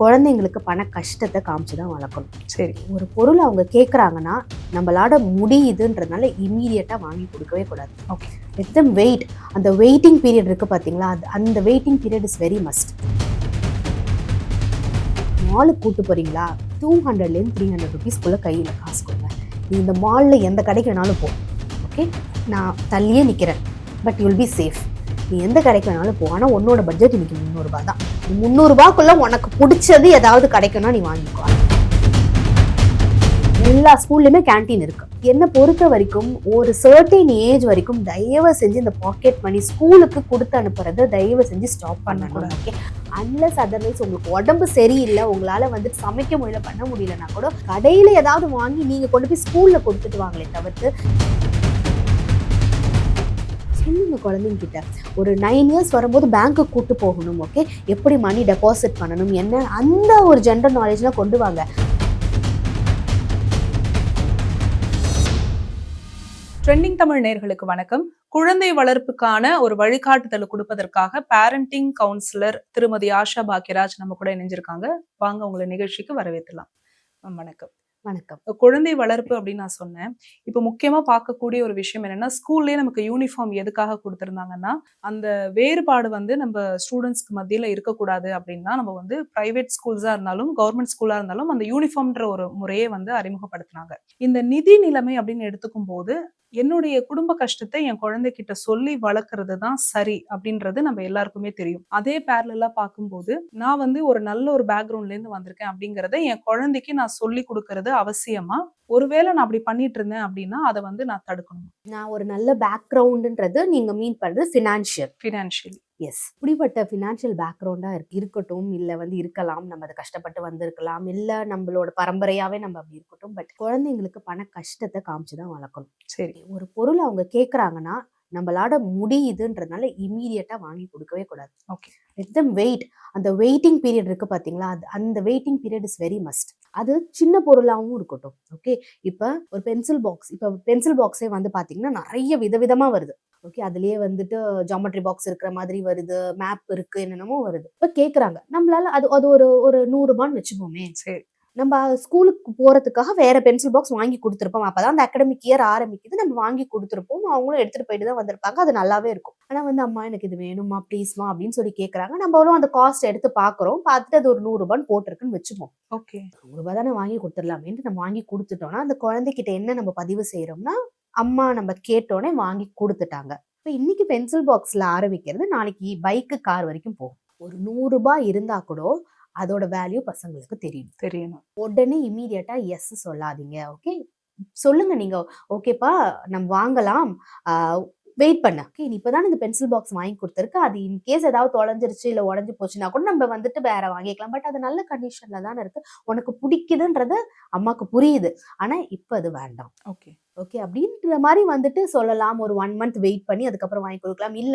குழந்தைங்களுக்கு பண கஷ்டத்தை காமிச்சு தான் வளர்க்கணும். சரி. ஒரு பொருள் அவங்க கேட்குறாங்கன்னா நம்மளால முடியுதுன்றதுனால இம்மீடியட்டாக வாங்கி கொடுக்கவே கூடாது. ஓகே. Let them wait. அந்த வெயிட்டிங் பீரியட் இருக்குது பார்த்தீங்களா, அந்த waiting period is very must. மாலுக்கு கூட்டு போகிறீங்களா, 200லேருந்து 300 ருபீஸ்க்குள்ளே கையில் காசு கொடுங்க. நீ இந்த மாலில் எந்த கடைக்கு வேணாலும் போ, ஓகே, நான் தள்ளியே நிற்கிறேன், but you will be safe. நீ எந்த கடைக்கு வேணாலும் போ, ஆனால் உன்னோட பட்ஜெட் இன்னைக்கு 300 ரூபா தான். 300 ரூபாய்க்குள்ள உனக்கு பிடிச்சது ஏதாவது கிடைக்கும்னா நீ வாங்கிக்கோ. எல்லா ஸ்கூல்லையுமே கேன்டீன் இருக்கு. என்னை பொறுத்த வரைக்கும் ஒரு சர்டைன் ஏஜ் வரைக்கும் தயவு செஞ்சு இந்த பாக்கெட் மணி ஸ்கூலுக்கு கொடுத்து அனுப்புறதை தயவு செஞ்சு ஸ்டாப் பண்ணணும். ஓகே, அன்லஸ் அதர்வைஸ் உங்களுக்கு உடம்பு சரியில்லை, உங்களால வந்து சமைக்க முடியல, பண்ண முடியலன்னா கூட கடையில ஏதாவது வாங்கி நீங்க கொண்டு போய் ஸ்கூல்ல கொடுத்துட்டு வாங்களே தவிர்த்து. சொல்லுங்க குழந்தைங்க கிட்ட, ஒரு 9 இயர்ஸ் வரும்போது பேங்க்கு கூட்டு போகணும். ஓகே, எப்படி மணி டெபாசிட் பண்ணணும், என்ன, அந்த ஒரு ஜென்ரல் நாலேஜ்லாம் கொண்டு வாங்க. ட்ரெண்டிங் தமிழ் நேயர்களுக்கு வணக்கம். குழந்தை வளர்ப்புக்கான ஒரு வழிகாட்டுதல் கொடுப்பதற்காக பேரண்டிங் கவுன்சிலர் திருமதி ஆஷா பாக்கியராஜ் நம்ம கூட இணைஞ்சிருக்காங்க. வாங்க உங்களை நிகழ்ச்சிக்கு வரவேற்கலாம். வணக்கம். வணக்கம். குழந்தை வளர்ப்பு அப்படின்னு நான் சொன்னேன். இப்போ முக்கியமா பார்க்கக்கூடிய ஒரு விஷயம் என்னன்னா, ஸ்கூல்லேயே நமக்கு யூனிஃபார்ம் எதுக்காக கொடுத்துருந்தாங்கன்னா, அந்த வேறுபாடு வந்து நம்ம ஸ்டூடெண்ட்ஸ்க்கு மத்தியில இருக்கக்கூடாது அப்படின்னா, நம்ம வந்து பிரைவேட் ஸ்கூல்ஸா இருந்தாலும் கவர்மெண்ட் ஸ்கூலா இருந்தாலும் அந்த யூனிஃபார்ம்ன்ற ஒரு முறையை வந்து அறிமுகப்படுத்தினாங்க. இந்த நிதி நிலைமை அப்படின்னு எடுத்துக்கும் போது என்னுடைய குடும்ப கஷ்டத்தை என் குழந்தைகிட்ட சொல்லி வளர்க்கறது தான் சரி அப்படின்றது நம்ம எல்லாருக்குமே தெரியும். அதே பேரலா பார்க்கும்போது நான் வந்து ஒரு நல்ல ஒரு பேக்ரவுண்ட்ல இருந்து வந்திருக்கேன் அப்படிங்கறத என் குழந்தைக்கு நான் சொல்லி கொடுக்கறது அவசியமா? ஒருவேளை நான் அப்படி பண்ணிட்டு இருந்தேன் அப்படின்னா அதை வந்து நான் தடுக்கணும். நான் ஒரு நல்ல பேக்ரவுண்டுன்றது நீங்க மீன் பண்றது ஃபினான்ஷியல். எஸ், இப்படிப்பட்ட ஃபினான்ஷியல் பேக்ரவுண்டா இருக்கட்டும், இல்லை வந்து இருக்கலாம், நம்ம அதை கஷ்டப்பட்டு வந்திருக்கலாம், இல்லை நம்மளோட பரம்பரையாவே நம்ம அப்படி இருக்கட்டும், பட் குழந்தைங்களுக்கு பண கஷ்டத்தை காமிச்சு தான் வளர்க்கணும். சரி. ஒரு பொருள் அவங்க கேட்குறாங்கன்னா நம்மளால முடியுதுன்றதுனால இம்மீடியட்டா வாங்கி கொடுக்கவே கூடாது. ஓகே. Let them wait. அந்த வெயிட்டிங் பீரியட் இருக்கு பார்த்தீங்களா, அந்த waiting period is very must. அது சின்ன பொருளாகவும் இருக்கட்டும். ஓகே, இப்போ ஒரு பென்சில் பாக்ஸே வந்து பார்த்தீங்கன்னா நிறைய விதவிதமா வருது. ஓகே, அதுலயே வந்துட்டு ஜாமெட்ரி பாக்ஸ் இருக்கிற மாதிரி வருது, மேப் இருக்கு, என்னென்னமோ வருது. இப்போ கேட்குறாங்க, நம்மளால அது அது ஒரு ஒரு 100 ரூபான்னு வச்சுப்போமே. சரி. நம்ம ஸ்கூலுக்கு போறதுக்காக வேற பென்சில் பாக்ஸ் வாங்கி கொடுத்துருப்போம். அப்பதான் அந்த அகாடமிக் இயர் ஆரம்பிக்குது, நம்ம வாங்கி கொடுத்துருப்போம். அவங்களும் எடுத்துட்டு போயிட்டு தான் வந்திருப்பாங்க, அது நல்லாவே இருக்கும். ஆனா வந்து அம்மா எனக்கு இது வேணுமா ப்ளீஸ்மா அப்படின்னு சொல்லி கேட்கறாங்க. நம்மளும் அந்த காஸ்ட் எடுத்து பாக்குறோம், பார்த்துட்டு அது ஒரு 100 ரூபான்னு போட்டிருக்குன்னு வச்சுப்போம். ஓகே, 100 ரூபாய் தானே வாங்கி கொடுத்துடலாமேன்ட்டு நம்ம வாங்கி கொடுத்துட்டோம்னா அந்த குழந்தைகிட்ட என்ன நம்ம பதிவு செய்யறோம்னா, அம்மா நம்ம கேட்டோன்னே வாங்கி கொடுத்துட்டாங்க. இப்ப இன்னைக்கு பென்சில் பாக்ஸ்ல ஆரம்பிக்கிறது நாளைக்கு பைக்கு, கார் வரைக்கும் போகும். ஒரு 100 ரூபாய் இருந்தா கூட அதோட வேல்யூ பசங்களுக்கு தெரியணும். உடனே இம்மீடியட்டா எஸ் சொல்லாதீங்க. ஓகே, சொல்லுங்க நீங்க, ஓகேப்பா நம்ம வாங்கலாம், வெயிட் பண்ண. ஓகே, நீ இப்பதானே இந்த பென்சில் பாக்ஸ் வாங்கி கொடுத்துருக்கு, அது இன்கேஸ் ஏதாவது தொலைஞ்சிருச்சு இல்லை உடஞ்சு போச்சுன்னா கூட நம்ம வந்துட்டு வேற வாங்கிக்கலாம், பட் அது நல்ல கண்டிஷன்ல தானே இருக்கு, உனக்கு பிடிக்குதுன்றது அம்மாக்கு புரியுது, ஆனா இப்ப அது வேண்டாம். ஓகே, ஓகே அப்படின்ற மாதிரி வந்துட்டு சொல்லலாம். ஒரு 1 மந்த் வெயிட் பண்ணி அதுக்கப்புறம் வாங்கி கொடுக்கலாம். இல்ல,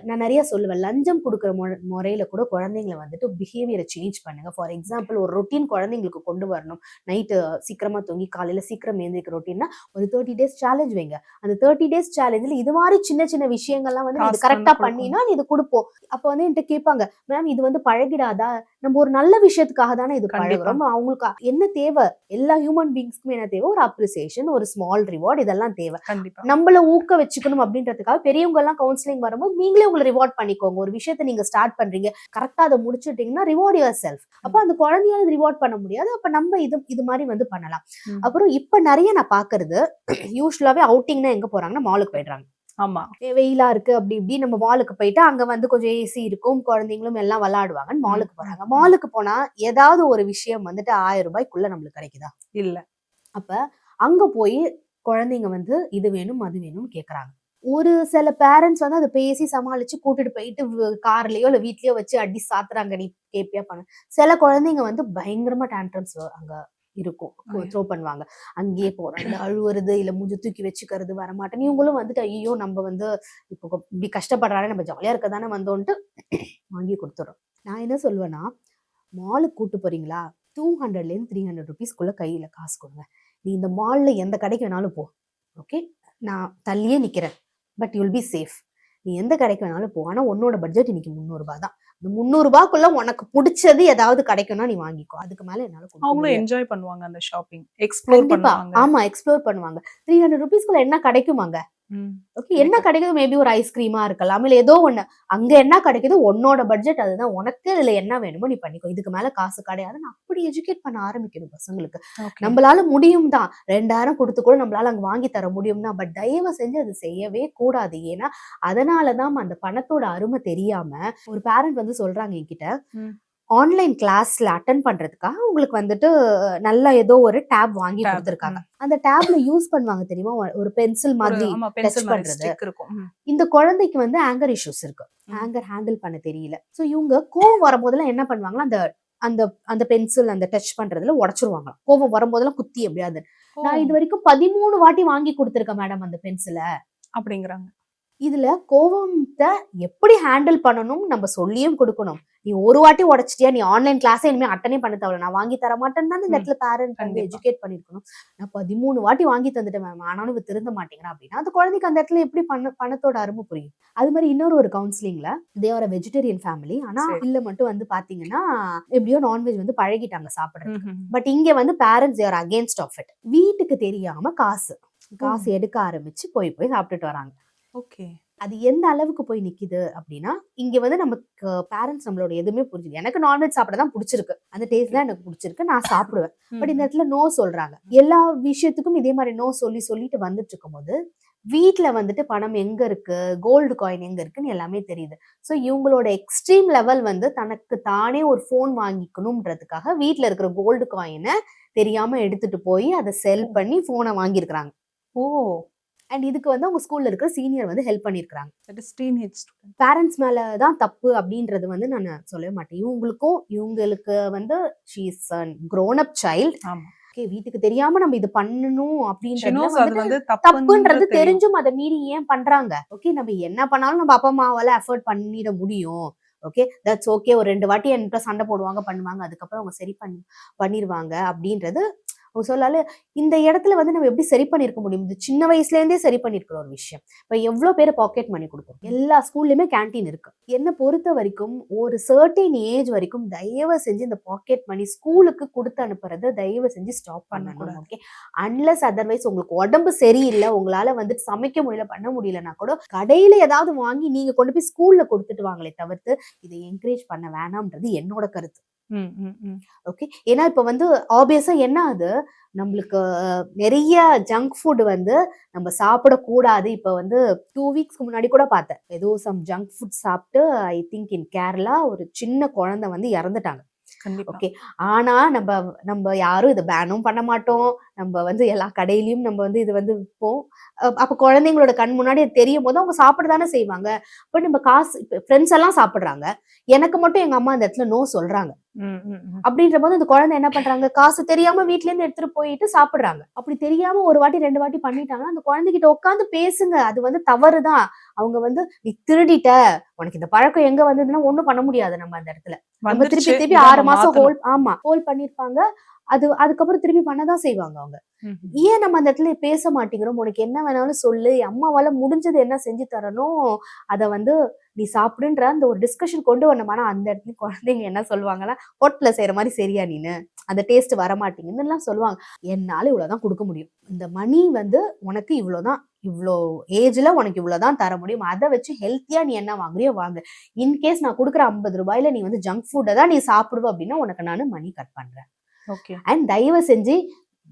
நான் நிறைய சொல்லுவேன், லஞ்சம் கொடுக்குற முறையில கூட குழந்தைங்களை வந்துட்டு பிஹேவியரை சேஞ்ச் பண்ணுங்க. ஃபார் எக்ஸாம்பிள், ஒரு ரொட்டீன் குழந்தைங்களுக்கு கொண்டு வரணும். நைட்டு சீக்கிரமா தூங்கி காலையில சீக்கிரம் எழுந்திரிக்கிற ரொட்டீன்னா ஒரு 30 டேஸ் சேலஞ்ச் வைங்க. அந்த 30 டேஸ் சேலஞ்சில் இது மாதிரி சின்ன சின்ன விஷயங்கள்லாம் வந்து இது கரெக்டா பண்ணினா இது கொடுப்போம். அப்போ வந்து என்கிட்ட கேட்பாங்க, மேம் இது வந்து பழகிடாதா? நம்ம ஒரு நல்ல விஷயத்துக்காக தானே இது பழகுறோம். அவங்களுக்கு என்ன தேவை, எல்லா ஹியூமன் பீயிங்ஸ்க்குமே என்ன தேவை, ஒரு அப்ரிசியேஷன், ஒரு ஸ்மால் ரிவார்ட், இதெல்லாம் தேவை. நம்மள ஊக்க வச்சுக்கணும் அப்படின்றதுக்காக பெரியவங்க எல்லாம் கவுன்சிலிங் வரும்போது நீங்களே உங்களை ரிவார்ட் பண்ணிக்கோங்க. ஒரு விஷயத்தை நீங்க ஸ்டார்ட் பண்றீங்க, கரெக்டா அதை முடிச்சுட்டீங்கன்னா ரிவார்ட் யுவர் செல்ஃப். அப்ப அந்த குழந்தையால ரிவார்ட் பண்ண முடியாது, அப்ப நம்ம இது மாதிரி வந்து பண்ணலாம். அப்புறம் இப்ப நிறைய நான் பாக்குறது, யூஸ்வலாவே அவுட்டிங்னா எங்க போறாங்கன்னா மாலுக்கு போயிடுறாங்க. ஆமா, வெயிலா இருக்கு அப்படி இப்படி நம்ம மாலுக்கு போயிட்டு அங்க வந்து கொஞ்சம் ஏசி இருக்கும், குழந்தைங்களும் எல்லாம் விளையாடுவாங்கன்னு மாலுக்கு போறாங்க. மாலுக்கு போனா ஏதாவது ஒரு விஷயம் வந்துட்டு 1000 ரூபாய்க்குள்ள நம்மளுக்கு கிடைக்குதா? இல்ல. அப்ப அங்க போய் குழந்தைங்க வந்து இது வேணும் அது வேணும்னு கேக்குறாங்க. ஒரு சில பேரண்ட்ஸ் வந்து அதை பேசி சமாளிச்சு கூட்டிட்டு போயிட்டு கார்லயோ இல்ல வீட்லயோ வச்சு அடி சாத்துறாங்க, நீ கேப்பியா பண்ண. சில குழந்தைங்க வந்து பயங்கரமா டேண்ட்ரம்ஸ் அங்க இருக்கும், த்ரோ பண்ணுவாங்க. அங்கேயே போறாங்க, அழுவுறது, இல்ல மூஞ்சி தூக்கி வச்சுக்கிறது, வரமாட்டேன். இவங்களும் வந்துட்டு ஐயோ நம்ம வந்து இப்போ இப்படி கஷ்டப்படுறாரு, நம்ம ஜாலியா இருக்க தானே வந்தோன்ட்டு வாங்கி கொடுத்துறோம். நான் என்ன சொல்லுவேன்னா, மாலுக்கு கூட்டு போறீங்களா, 200லேருந்து 300 ருபீஸ்க்குள்ள கையில காசு கொடுங்க. நீ இந்த மால்ல எந்த கடைக்கு வேணாலும் போ, ஓகே, நான் தள்ளியே நிக்கிறேன், but you will be safe. நீ நீ எந்த கடைக்கு வேணாலும் போ, ஆனா உன்னோட பட்ஜெட் இன்னைக்கு 300 ரூபாய் தான். இந்த 300 ரூபாய்க்குள்ள உனக்கு பிடிச்சது ஏதாவது கிடைக்கும்னா நீ வாங்கிக்கோ, அதுக்கு மேல என்னால கொடுக்க அவங்களும் முடியாது. என்ஜாய் பண்ணுவாங்க அந்த ஷாப்பிங், எக்ஸ்ப்ளோர் கண்டிப்பா. பண்ணுவாங்க. ஆமா, எக்ஸ்ப்ளோர் பண்ணுவாங்க. 300 ருபீஸ்க்குள்ள என்ன கிடைக்குமாங்க? ம். ஓகே, என்ன கரெக்ட். கிடைக்குது? மேபி ஒரு ஐஸ்கிரீமா இருக்கலாம், இல்ல ஏதோ ஒண்ணு. அங்க என்ன கிடைக்குது? உன்னோட பட்ஜெட் அதுதான். உனக்கு இதுல என்ன வேணுமோ நீ பண்ணிக்கோ. இதுக்கு மேல காசு கிடையாதுன்னு அப்படி எஜுகேட் பண்ண ஆரம்பிக்கணும் பசங்களுக்கு. ஓகே. நம்மளால முடியும் தான். 2000 கொடுத்து கூட நம்மளால அங்க வாங்கி தர முடியும் தான். பட் தயவு செஞ்சு அது செய்யவே கூடாது. ஏன்னா அதனாலதான் அந்த பணத்தோட அருமை தெரியாம ஒரு பேரண்ட் வந்து சொல்றாங்க என்கிட்ட, ம். ஆன்லைன் கிளாஸ்ல அட்டென்ட் பண்றதுக்காக உங்களுக்கு வந்துட்டு நல்ல ஏதோ ஒரு டேப் வாங்கி டேப். கொடுத்துருக்காங்க. அந்த டேப்ல யூஸ் பண்ணுவாங்க தெரியுமா? ஒரு பென்சில் ஒரு மாதிரி ஆமா டச் பென்சில் மாதிரி பண்றது. ஸ்டிக் இருக்கும். இந்த குழந்தைக்கு வந்து ஆங்கர் இஷ்யூஸ் இருக்கு. ம். ஆங்கர் ஹேண்டில் பண்ண தெரியல. சோ இவங்க கோவம் வரும்போதெல்லாம் என்ன பண்ணுவாங்கன்னா, அந்த அந்த அந்த பென்சில் அந்த டச் பண்றதுல உடைச்சிருவாங்க. கோவம் வரும்போதெல்லாம் குத்தி எப்படியாவது. ஓ! நான் இது வரைக்கும் 13 வாட்டி வாங்கி கொடுத்திருக்கேன் மேடம் அந்த பென்சில. அப்படிங்கிறாங்க. இதுல கோவத்த எப்படி ஹேண்டில் பண்ணணும் நம்ம சொல்லியும் கொடுக்கணும். நீ ஒரு வாட்டி உடைச்சிட்டியா, நீ ஆன்லைன் கிளாஸே இனிமே அட்டனே பண்ண தேவையில்ல, நான் வாங்கி தர மாட்டேன்னு தானே இந்த இடத்துல பேரண்ட் வந்து கண்டிப்பா. எஜுகேட் பண்ணிருக்கணும். நான் 13 வாட்டி வாங்கி தந்துட்டேன் மேம், ஆனாலும் இவ திருந்த மாட்டேங்கிறா அப்படின்னா அந்த குழந்தைக்கு அந்த இடத்துல எப்படி பணத்தோட அருமை புரியும்? அது மாதிரி இன்னொரு ஒரு கவுன்சிலிங்ல தே ஆர் வெஜிடேரியன் ஃபேமிலி, ஆனா சரி. இல்ல மட்டும் வந்து பாத்தீங்கன்னா எப்படியோ நான்வெஜ் வந்து பழகிட்டாங்க சாப்பிடுறதுக்கு. ம்ஹும். பட் இங்க வந்து parents are against of it. வீட்டுக்கு தெரியாம காசு ஓ! எடுக்க ஆரம்பிச்சு போய் சாப்பிட்டுட்டு வராங்க. ஓகே. அது எந்த அளவுக்கு போய் நிக்குது அப்படின்னா, இங்க வந்து நமக்கு பேரண்ட்ஸ் நம்மளோட எதுவுமே புரிஞ்சுது. எனக்கு நான்வெஜ் சாப்பிட தான் புடிச்சிருக்கு. அந்த டேஸ்ட் தான் எனக்கு புடிச்சிருக்கு. நான் சாப்பிடுவேன். பட் இந்த ம்ஹும். இடத்துல நோ சொல்றாங்க. எல்லா விஷயத்துக்கும் இதே மாதிரி நோ சொல்லிட்டு வந்துட்டு இருக்கும்போது, வீட்ல வந்துட்டு பணம் எங்க இருக்கு, கோல்டு காயின் எங்க இருக்குன்னு எல்லாமே தெரியுது. சோ இவங்களோட எக்ஸ்ட்ரீம் லெவல் வந்து தனக்கு தானே ஒரு ஃபோன் வாங்கிக்கணும்ன்றதுக்காக வீட்ல இருக்கிற கோல்டு காயின தெரியாம எடுத்துட்டு போய் அத செல் ஓ! பண்ணி ஃபோன வாங்கியிருக்காங்க. ஓ! அண்ட் இதுக்கு வந்து அவங்க ஸ்கூல்ல இருக்கிற சீனியர் வந்து ஹெல்ப் பண்ணியிருக்காங்க. That is teenage student. Parents மேல தான் தப்பு அப்படின்றது வந்து நான் சொல்லவே மாட்டேன். இவங்களுக்கு வந்து she is a grown up child. ஆமா. ஓகே, வீட்டுக்கு தெரியாம நம்ம இது பண்ணணும் ஷி அப்படின்றதுல நோஸ் அது வந்துட்டு வந்து தப்புன்றது தப்புன்றது தெரியும். தெரிஞ்சும் அதை மீறி ஏன் பண்றாங்க? ஓகே, நம்ம என்ன பண்ணாலும் நம்ம அப்பா அம்மாவால அஃபோர்ட் பண்ணிட முடியும். Okay, that's okay. ஒரு 2 வாட்டி என்கிட்ட சண்டை போடுவாங்க, பண்ணுவாங்க. அதுக்கப்புறம் அவங்க சரி பண்ணிருவாங்க அப்படின்றது அவங்க சொல்லால. இந்த இடத்துல வந்து நம்ம எப்படி சரி பண்ணிருக்க முடியும்? இது சின்ன வயசுல இருந்தே சரி பண்ணிருக்கிற ஒரு விஷயம். இப்ப எவ்வளவு பேர் பாக்கெட் மணி கொடுக்கும்? எல்லா ஸ்கூல்லயுமே கேண்டீன் இருக்கு. என்ன பொறுத்த வரைக்கும் ஒரு சர்டைன் ஏஜ் வரைக்கும் தயவு செஞ்சு இந்த பாக்கெட் மணி ஸ்கூலுக்கு கொடுத்து அனுப்புறத தயவு செஞ்சு ஸ்டாப் பண்ணணும். பண்ணக்கூடாது. ஓகே, அன்லெஸ் அதர்வைஸ் உங்களுக்கு உடம்பு சரியில்லை, உங்களால வந்துட்டு சமைக்க முடியல, பண்ண முடியலன்னா கூட கடையில ஏதாவது வாங்கி நீங்க கொண்டு போய் ஸ்கூல்ல கொடுத்துட்டு வாங்களே தவிர்த்து இதை என்கரேஜ் பண்ண வேணாம்ன்றது என்னோட கருத்து. ம், ம், ம். ஓகே, ஏன்னா இப்ப வந்து ஆப்வியஸா என்ன ஆகுது, நம்மளுக்கு நிறைய ஜங்க் ஃபுட் வந்து நம்ம சாப்பிடக்கூடாது. இப்ப வந்து 2 வீக்ஸ்க்கு முன்னாடி கூட பார்த்தேன். ஏதோ சம் ஜங்க் ஃபுட் சாப்பிட்டு ஐ திங்க் இன் கேரளா ஒரு சின்ன குழந்தை வந்து இறந்துட்டாங்க. கண்டிப்பா. ஓகே, ஆனா நம்ம நம்ம யாரும் இதை பேனும் பண்ண மாட்டோம். நம்ம வந்து எல்லா கடையிலயும் நம்ம வந்து இது வந்து விற்போம். அப்ப குழந்தைங்களோட கண் முன்னாடி அது தெரியும் போது அவங்க சாப்பிடதானே செய்வாங்க. பட் நம்ம காசு ஃப்ரெண்ட்ஸ் எல்லாம் சாப்பிடுறாங்க, எனக்கு மட்டும் எங்க அம்மா அந்த இடத்துல நோ சொல்றாங்க. ம், ம், ம். அப்படின்ற போது அந்த குழந்தை என்ன பண்றாங்க, காசு தெரியாம வீட்ல இருந்து எடுத்துட்டு போயிட்டு சாப்பிடுறாங்க. அப்படி தெரியாம ஒரு வாட்டி 2 வாட்டி பண்ணிட்டாங்கன்னா அந்த குழந்தைகிட்ட உட்காந்து பேசுங்க. அது வந்து தவறுதான். அவங்க வந்து நீ திருடிட்ட, உனக்கு இந்த பழக்கம் எங்க வந்ததுன்னா ஒண்ணும் பண்ண முடியாது. நம்ம அந்த இடத்துல நம்ம வந்துருச்சு. திருப்பி இதை 6 நம்ம மாசம் மாத்தணும். ஹோல்ட் பண்ணிருப்பாங்க. அதுக்கப்புறம் திருப்பி பண்ணதான் செய்வாங்க அவங்க. ம்ஹும். ஏன் நம்ம அந்த இடத்துல பேச மாட்டேங்கிறோம்? உனக்கு என்ன வேணாலும் சொல்லு, அம்மாவால முடிஞ்சது என்ன செஞ்சு தரணும், அத வந்து நீ சாப்பிடுன்ற அந்த ஒரு டிஸ்கஷன் கொண்டு வரணும். ஆனா அந்த இடத்துல குழந்தைங்க என்ன சொல்லுவாங்கன்னா, ஹோட்டல்ல செய்யற மாதிரி சரியா நீனு, அந்த டேஸ்ட் வர மாட்டேங்குதுன்னு எல்லாம் சொல்லுவாங்க. என்னால இவ்வளவுதான் கொடுக்க முடியும். இந்த மணி வந்து உனக்கு இவ்வளவுதான், இவ்வளோ ஏஜ்ல உனக்கு இவ்வளவுதான் தர முடியும். அதை வச்சு ஹெல்த்தியா நீ என்ன வாங்குறியோ வாங்கு. இன்கேஸ் நான் கொடுக்குற 50 ரூபாயில நீ வந்து ஜங்க் ஃபுட்டை தான் நீ சாப்பிடுவ அப்படின்னா உனக்கு நான் மணி கட் பண்றேன். ஓகே. அண்ட் தயவு செஞ்சு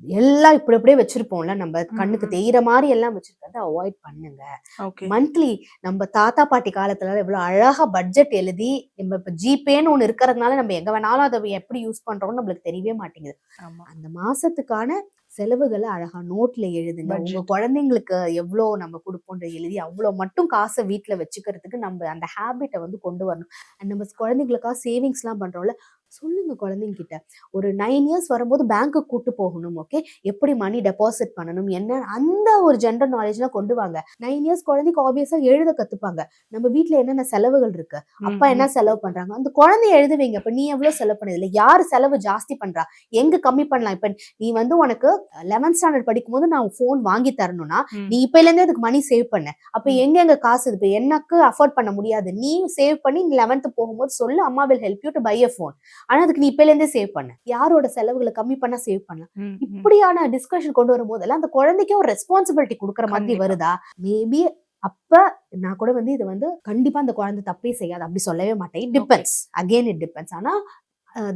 எல்லாம் இப்படி அப்படியே வச்சிருப்போம்ல, நம்ம கண்ணுக்கு ம், ம். தெரியிற மாதிரி எல்லாம் வச்சிருக்கிறத அவாய்ட் பண்ணுங்க. ஓகே. மந்த்லி நம்ம தாத்தா பாட்டி காலத்துல எவ்வளவு அழகா பட்ஜெட் எழுதி, நம்ம இப்ப ஜிபேன்னு ஒண்ணு இருக்கிறதுனால நம்ம எங்க வேணாலும் அதை எப்படி யூஸ் பண்றோம்னு நம்மளுக்கு தெரியவே மாட்டேங்குது. ஆமா. அந்த மாசத்துக்கான செலவுகளை அழகா நோட்ல எழுதுங்க. உங்க பட்ஜெட். குழந்தைங்களுக்கு எவ்வளோ நம்ம கொடுப்போன்ற எழுதி அவ்வளோ மட்டும் காசை வீட்டுல வச்சுக்கிறதுக்கு நம்ம அந்த ஹேபிட்டை வந்து கொண்டு வரணும். And நம்ம குழந்தைங்களுக்காக சேவிங்ஸ் எல்லாம் பண்றோம்ல, சொல்லுங்க குழந்தைங்க கிட்ட. ஒரு 9 இயர்ஸ் வரும்போது பேங்க்குக்கு கூட்டு போகணும். ஓகே, எப்படி மணி டெபாசிட் பண்ணணும், என்ன அந்த ஒரு ஜெனரல் நாலேஜ்லாம் கொண்டு வாங்க. 9 இயர்ஸ் குழந்தைக்கு ஆப்வியஸா எழுத கத்துப்பாங்க. நம்ம வீட்ல என்னென்ன செலவுகள் இருக்கு, அப்பா என்ன செலவு பண்றாங்க, அந்த குழந்தைய எழுத வைங்க. இப்ப நீ எவ்வளவு செலவு பண்ணதில்ல, யாரு செலவு ஜாஸ்தி பண்றா, எங்க கம்மி பண்ணலாம். இப்ப நீ வந்து உனக்கு 11th ஸ்டாண்டர்ட் படிக்கும் போது நான் போன் வாங்கி தரணும்னா நீ இப்பல இருந்தே அதுக்கு மணி சேவ் பண்ண. அப்ப எங்க காசு இப்ப எனக்கு அஃபோர்ட் பண்ண முடியாது, நீ சேவ் பண்ணி 11th போகும்போது சொல்லு, அம்மா will help you to buy a phone. ஆனா அதுக்கு நீ இப்பல இருந்தே சேவ் பண்ண. யாரோட செலவுகளை கம்மி பண்ணா சேவ் பண்ணலாம். இப்படியான டிஸ்கஷன் கொண்டு வரும்போதெல்லாம் அந்த குழந்தைக்கே ஒரு ரெஸ்பான்சிபிலிட்டி கொடுக்குற மாதிரி வருதா? மேபி அப்ப நான் கூட வந்து இது வந்து கண்டிப்பா அந்த குழந்தை தப்பே செய்யாது அப்படி சொல்லவே மாட்டேன். It depends, again it depends. ஆனா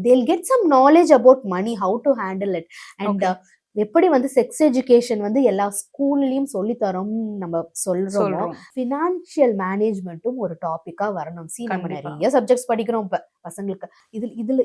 they'll get some knowledge about money, how to handle it. And எப்படி வந்து செக்ஸ் எஜுகேஷன் வந்து எல்லா ஸ்கூல்லயும் சொல்லி தரோம் நம்ம சொல்றோமோ, ஃபினான்ஷியல் மேனேஜ்மெண்ட்டும் ஒரு டாபிக்கா வரணும். நம்ம நிறைய சப்ஜெக்ட்ஸ் படிக்கிறோம் இப்ப பசங்களுக்கு.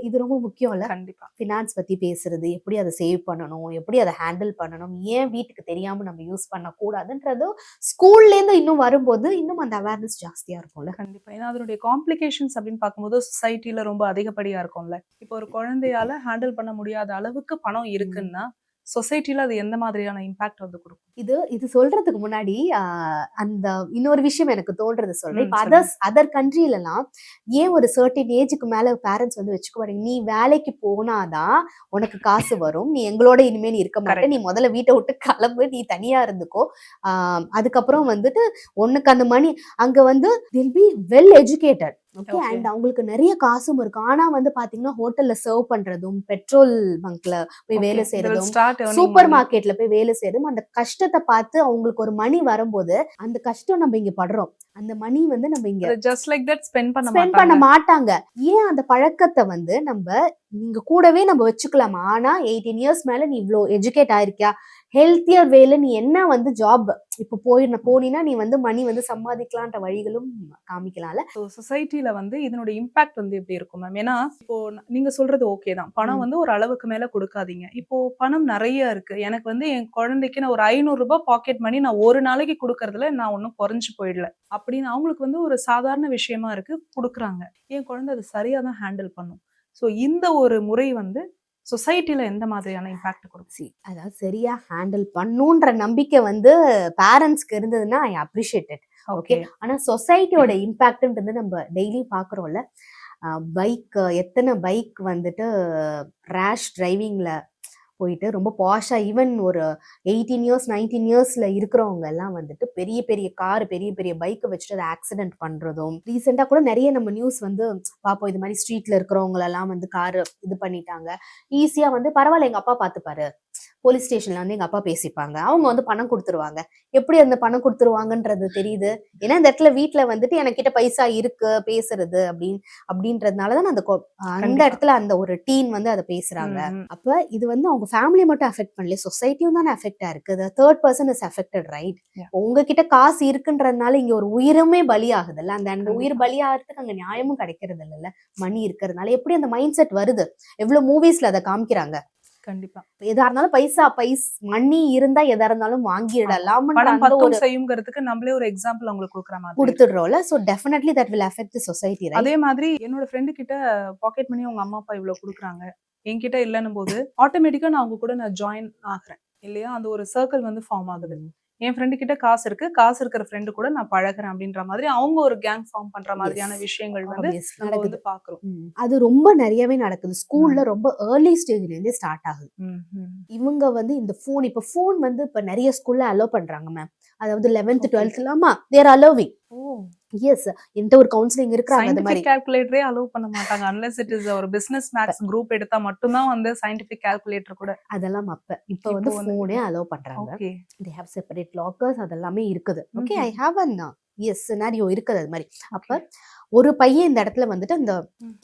இது ரொம்ப முக்கியம் இல்ல? கண்டிப்பா. ஃபினான்ஸ் பத்தி பேசுறது, எப்படி அதை சேவ் பண்ணணும், எப்படி அதை ஹேண்டில் பண்ணணும், ஏன் வீட்டுக்கு தெரியாம நம்ம யூஸ் பண்ண கூடாதுன்றது ஸ்கூல்ல இருந்து இன்னும் வரும்போது இன்னும் அந்த அவேர்னஸ் ஜாஸ்தியா இருக்கும்ல. கண்டிப்பா. ஏன்னா அதனுடைய காம்ப்ளிகேஷன்ஸ் அப்படின்னு பார்க்கும்போது சொசைட்டில ரொம்ப அதிகப்படியா இருக்கும்ல. இப்போ ஒரு குழந்தையால ஹேண்டில் பண்ண முடியாத அளவுக்கு பணம் இருக்குன்னா சொசைட்டில அது எந்த மாதிரியான இம்பாக்ட் வந்து கொடுக்கும்? இது சொல்றதுக்கு முன்னாடி அந்த இன்னொரு விஷயம் எனக்கு தோன்றது சொல்றேன். இப்ப அதர் கண்ட்ரிலலாம் ஏன் ஒரு சர்டின் ஏஜுக்கு மேல பேரண்ட்ஸ் வந்து வச்சுக்குவாங்க, நீ வேலைக்கு போனாதான் உனக்கு காசு வரும், நீ எங்களோட இனிமே நீ இருக்க மாட்டே, நீ முதல்ல வீட்டை விட்டு கிளம்பு, நீ தனியா இருந்துக்கோ. அதுக்கப்புறம் வந்துட்டு உனக்கு அந்த மணி அங்க வந்து they'll be well educated. Okay, and அவங்களுக்கு நிறைய காசும் இருக்கும். ஆனா வந்து பாத்தீங்கன்னா ஹோட்டல்ல சர்வ் பண்றதும், பெட்ரோல் பங்க்ல போய் வேலை செய்யறதும், சூப்பர் மார்க்கெட்ல போய் வேலை செய்யறதும், அந்த கஷ்டத்தை பார்த்து அவங்களுக்கு ஒரு மணி வரும்போது அந்த கஷ்டம் நம்ம இங்க படுறோம், அந்த மணி வந்து நம்ம இங்க ஜஸ்ட் லைக் தட் ஸ்பெண்ட் பண்ண மாட்டாங்க. ஏன் அந்த பழக்கத்தை வந்து நம்ம நீங்க கூடவே நம்ம வச்சுக்கலாம். ஆனா 18 இயர்ஸ் மேல நீ இவ்ளோ எஜுகேட் ஆயிருக்கியா, ஹெல்த்தியர் வேல நீ என்ன வந்து ஜாப் இப்ப போனீனா நீ வந்து மணி வந்து சம்பாதிக்கலான்ற வழிகளும் காமிக்கலாம்ல. சொசைட்டில வந்து இதனோட இம்பாக்ட் வந்து எப்படி இருக்கும் மேம்? ஏன்னா இப்போ நீங்க சொல்றது ஓகே தான், பணம் வந்து ஒரு அளவுக்கு மேல கொடுக்காதீங்க. இப்போ பணம் நிறைய இருக்கு, எனக்கு வந்து என் குழந்தைக்கு நான் ஒரு 500 ரூபாய் பாக்கெட் மணி நான் ஒரு நாளைக்கு கொடுக்கறதுல நான் ஒன்னும் குறைஞ்சு போயிடல அப்படின்னு அவங்களுக்கு வந்து ஒரு சாதாரண விஷயமா இருக்கு, கொடுக்குறாங்க. என் குழந்தை அது சரியா தான் ஹேண்டில் பண்ணும். ஸோ இந்த ஒரு முறை வந்து சொசைட்டில எந்த மாதிரியான இம்பாக்ட் கொடுக்கும்? அதாவது சரியா ஹேண்டில் பண்ணுன்ற நம்பிக்கை வந்து பேரண்ட்ஸ்க்கு இருந்ததுன்னா ஐ அப்ரிஷியேட் இட். ஓகே, ஆனா சொசைட்டியோட இம்பாக்ட்ன்றது நம்ம டெய்லி பாக்குறோம்ல. பைக், எத்தனை பைக் வந்துட்டு ரேஷ் டிரைவிங்ல போயிட்டு ரொம்ப பாஷா, ஈவன் ஒரு 18 இயர்ஸ் 19 இயர்ஸ்ல இருக்கிறவங்க எல்லாம் வந்துட்டு பெரிய பெரிய கார், பெரிய பெரிய பைக்கை வச்சுட்டு அதை ஆக்சிடென்ட் பண்றதும், ரீசெண்டா கூட நிறைய நம்ம நியூஸ் வந்து பாப்போம். இது மாதிரி ஸ்ட்ரீட்ல இருக்கிறவங்களெல்லாம் வந்து காரு இது பண்ணிட்டாங்க. ஈஸியா வந்து பரவாயில்ல எங்க அப்பா பாத்துப்பாரு, போலீஸ் ஸ்டேஷன்ல வந்து எங்க அப்பா பேசிப்பாங்க, அவங்க வந்து பணம் கொடுத்துருவாங்க. எப்படி அந்த பணம் கொடுத்துருவாங்கன்றது தெரியுது. ஏன்னா இந்த இடத்துல வீட்டுல வந்துட்டு எனக்கிட்ட பைசா இருக்கு பேசுறது அப்படின்றதுனாலதான் அந்த இடத்துல அந்த ஒரு டீன் வந்து அதை பேசுறாங்க. அப்ப இது வந்து அவங்க ஃபேமிலி மட்டும் அஃபெக்ட் பண்ணல, சொசைட்டியும் தானே அஃபெக்ட் ஆயிருக்கு. Third person is affected, right? உங்ககிட்ட காசு இருக்குன்றதுனால இங்க ஒரு உயிரமே பலி ஆகுதுல்ல, அந்த உயிர் பலியாகிறதுக்கு அங்க நியாயமும் கிடைக்கிறது இல்லைல்ல. மணி இருக்கிறதுனால எப்படி அந்த மைண்ட் செட் வருது, எவ்வளவு மூவிஸ்ல அதை காமிக்கிறாங்க. கண்டிப்பா. எதா இருந்தாலும் மணி இருந்தா எதா இருந்தாலும் வாங்கிடலாம் செய்யுங்கிறதுக்கு நம்மளே ஒரு எக்ஸாம்பிள் உங்களுக்கு கொடுக்குற மாதிரி கொடுத்துடுறோம்ல. So definitely that will affect the society, right? அதே மாதிரி என்னோட ஃப்ரெண்டு கிட்ட பாக்கெட் மணி அவங்க அம்மா அப்பா இவ்வளவு கொடுக்குறாங்க, என்கிட்ட இல்லைன்னும் போது ஆட்டோமேட்டிக்கா நான் அவங்க கூட நான் ஜாயின் ஆகுறேன் இல்லையா, அந்த ஒரு சர்க்கிள் வந்து ஃபார்ம் ஆகுது. என் ஃப்ரெண்டு கிட்ட காசு இருக்கு, காசு இருக்கிற ஃப்ரெண்டு கூட நான் பழகுறேன் அப்படின்ற மாதிரி அவங்க ஒரு கேங் ஃபார்ம் பண்ற மாதிரியான விஷயங்கள் வந்து நடக்குது, பாக்குறோம். அது ரொம்ப நிறையவே நடக்குது. ஸ்கூல்ல ரொம்ப ஏர்லி ஸ்டேஜ்ல இருந்தே ஸ்டார்ட் ஆகுது. இவங்க வந்து இந்த போன், இப்ப போன் வந்து இப்ப நிறைய ஸ்கூல்ல அலோ பண்றாங்க மேம். அதாவது 11th 12th இல்லாமா they are allowing. எஸ், எந்த ஒரு கவுன்சிலிங் இருக்காங்க. அந்த மாதிரி கால்குலேட்டரே அலோவ் பண்ண மாட்டாங்க unless it is ஒரு பிசினஸ் மேத்ஸ் குரூப் எடுத்தா மட்டும் தான் வந்து சயின்டிஃபிக் கால்குலேட்டர் கூட அதெல்லாம் இப்ப வந்து போனே அலோவ் பண்றாங்க. they have separate lockers, அதெல்லாமே இருக்குது. Okay, I have an scenario இருக்குது அது மாதிரி. அப்ப ஒரு பையன் இந்த இடத்துல வந்துட்டு அந்த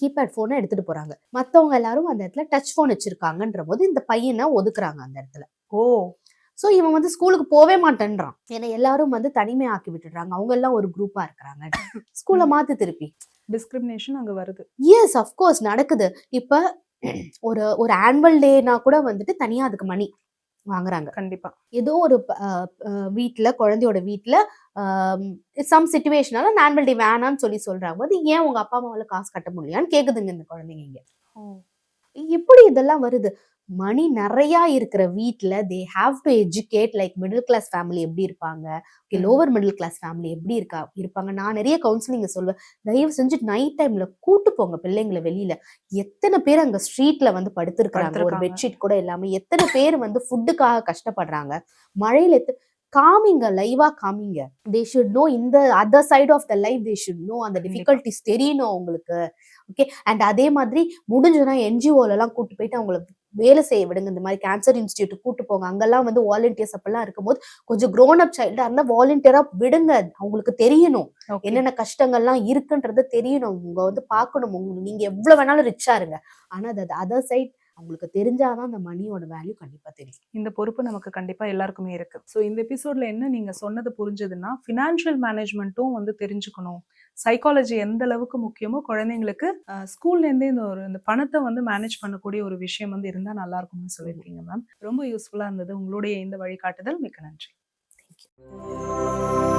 கீபேட் போனை எடுத்துட்டு போறாங்க, மத்தவங்க எல்லாரும் அந்த இடத்துல டச் போன் வச்சிருக்காங்கன்ற போது இந்த பையனை ஒதுக்குறாங்க அந்த இடத்துல. சோ இவன் வந்து ஸ்கூலுக்கு போவே மாட்டேன்றான், ஏன்னா எல்லாரும் வந்து தனிமை ஆக்கி விட்டுடுறாங்க, அவங்க எல்லாம் ஒரு குரூப்பா இருக்கிறாங்க, ஸ்கூல்ல மாத்து திருப்பி டிஸ்கிரிமினேஷன் அங்க வருது. எஸ், ஆஃப் கோர்ஸ் நடக்குது. இப்ப ஒரு ஆனுவல் டேனா கூட வந்துட்டு தனியா அதுக்கு மணி வாங்குறாங்க. கண்டிப்பா. ஏதோ ஒரு வீட்டுல, குழந்தையோட வீட்டுல சம் சிச்சுவேஷனால ஆனுவல் டே வேணான்னு சொல்றாங்க போது, ஏன் உங்க அப்பா அம்மாவால காசு கட்ட முடியலையான்னு கேக்குதுங்க இந்த குழந்தைங்க. ஓ! எப்படி இதெல்லாம் வருது? மணி நெறையா இருக்கிற வீட்ல they have to educate like middle class family எப்படி இருப்பாங்க? ஓகே ம். லோவர் மிடில் கிளாஸ் ஃபேமிலி எப்படி இருப்பாங்க? நான் நெறைய கவுன்சிலிங்ல சொல்லுவேன். தயவு செஞ்சு நைட் டைம்ல கூட்டு போங்க பிள்ளைங்கள வெளியில. எத்தன பேர் அங்க ஸ்ட்ரீட்ல வந்து படுத்திருக்கிறாங்க. ஒரு படுத்திருக்காங்க. பெட்ஷீட் கூட இல்லாம. எத்தன பேர் வந்து ஃபுட்டுக்காக கஷ்டப்படுறாங்க. மழையில காமிங்க. லைவா காமிங்க. தே ஷுட் நோ இந்த other side of the life they should know. அந்த கண்டிப்பா. டிஃபிகல்டீஸ் தெரியணும் அவங்களுக்கு. ஓகே. அண்ட் அதே மாதிரி முடிஞ்சதுன்னா என்ஜிஓலலாம் கூட்டு போயிட்டு அவங்கள வேலை செய்ய விடுங்க. இந்த மாதிரி கேன்சர் இன்ஸ்டிடியூட் கூட்டு போங்க. அங்கெல்லாம் வந்து வாலண்டியர்ஸ் அப்பலாம் இருக்கும்போது கொஞ்சம் க்ரோன் அப் சைல்டா இருந்தா வாலண்டியரா விடுங்க. அவங்களுக்கு தெரியணும். ஓகே. என்னென்ன கஷ்டங்கள்லாம் இருக்குன்றது தெரியணும். உங்க வந்து பார்க்கணும். நீங்க எவ்வளவு வேணாலும் ரிச்சா இருங்க. ஆனா அது அதர் சைட் அவங்களுக்கு தெரிஞ்சாதான் அந்த மணியோட வேல்யூ கண்டிப்பா தெரியும். இந்த பொறுப்பு நமக்கு கண்டிப்பா எல்லாருக்குமே இருக்கு. ஸோ இந்த எபிசோட்ல என்ன நீங்க சொன்னது புரிஞ்சதுன்னா, ஃபினான்ஷியல் மேனேஜ்மெண்ட்டும் வந்து தெரிஞ்சுக்கணும். சைக்காலஜி எந்த அளவுக்கு முக்கியமோ குழந்தைங்களுக்கு ஸ்கூல்லேருந்தே இந்த பணத்த வந்து மேனேஜ் பண்ணக்கூடிய ஒரு விஷயம் வந்து இருந்தா நல்லா இருக்கும்னு சொல்லியிருக்கீங்க மேம். ரொம்ப யூஸ்ஃபுல்லா இருந்தது உங்களுடைய இந்த வழிகாட்டுதல். மிக்க நன்றி. Thank you.